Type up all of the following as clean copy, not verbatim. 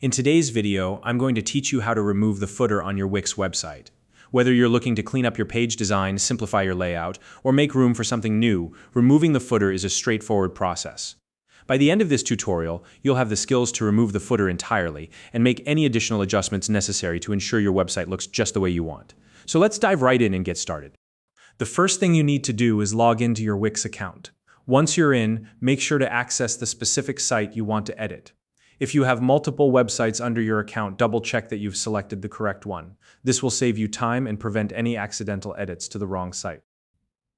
In today's video, I'm going to teach you how to remove the footer on your Wix website. Whether you're looking to clean up your page design, simplify your layout, or make room for something new, removing the footer is a straightforward process. By the end of this tutorial, you'll have the skills to remove the footer entirely and make any additional adjustments necessary to ensure your website looks just the way you want. So let's dive right in and get started. The first thing you need to do is log into your Wix account. Once you're in, make sure to access the specific site you want to edit. If you have multiple websites under your account, double-check that you've selected the correct one. This will save you time and prevent any accidental edits to the wrong site.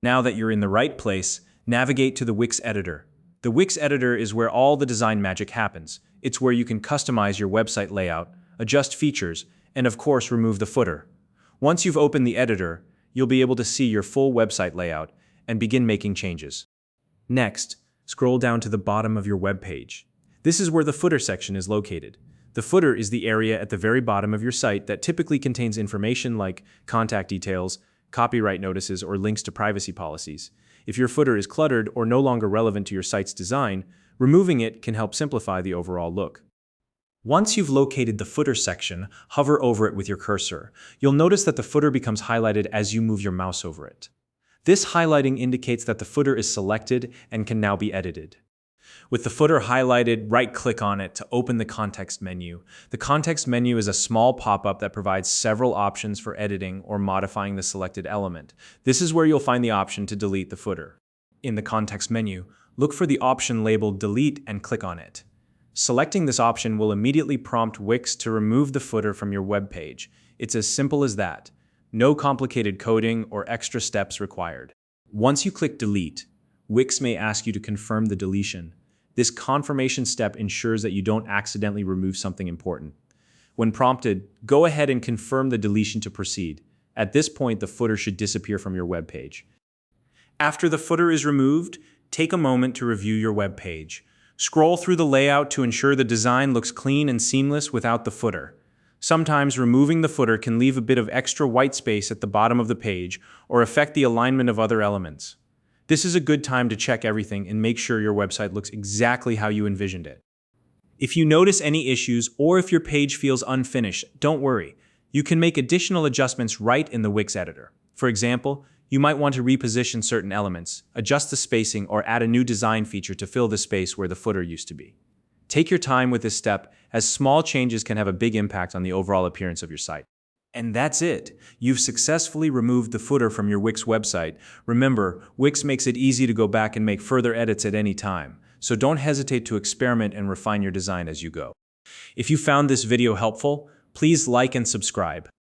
Now that you're in the right place, navigate to the Wix Editor. The Wix Editor is where all the design magic happens. It's where you can customize your website layout, adjust features, and of course remove the footer. Once you've opened the editor, you'll be able to see your full website layout and begin making changes. Next, scroll down to the bottom of your web page. This is where the footer section is located. The footer is the area at the very bottom of your site that typically contains information like contact details, copyright notices, or links to privacy policies. If your footer is cluttered or no longer relevant to your site's design, removing it can help simplify the overall look. Once you've located the footer section, hover over it with your cursor. You'll notice that the footer becomes highlighted as you move your mouse over it. This highlighting indicates that the footer is selected and can now be edited. With the footer highlighted, right-click on it to open the context menu. The context menu is a small pop-up that provides several options for editing or modifying the selected element. This is where you'll find the option to delete the footer. In the context menu, look for the option labeled Delete and click on it. Selecting this option will immediately prompt Wix to remove the footer from your web page. It's as simple as that. No complicated coding or extra steps required. Once you click Delete, Wix may ask you to confirm the deletion. This confirmation step ensures that you don't accidentally remove something important. When prompted, go ahead and confirm the deletion to proceed. At this point, the footer should disappear from your web page. After the footer is removed, take a moment to review your web page. Scroll through the layout to ensure the design looks clean and seamless without the footer. Sometimes removing the footer can leave a bit of extra white space at the bottom of the page or affect the alignment of other elements. This is a good time to check everything and make sure your website looks exactly how you envisioned it. If you notice any issues or if your page feels unfinished, don't worry. You can make additional adjustments right in the Wix Editor. For example, you might want to reposition certain elements, adjust the spacing, or add a new design feature to fill the space where the footer used to be. Take your time with this step, as small changes can have a big impact on the overall appearance of your site. And that's it. You've successfully removed the footer from your Wix website. Remember, Wix makes it easy to go back and make further edits at any time, so don't hesitate to experiment and refine your design as you go. If you found this video helpful, please like and subscribe.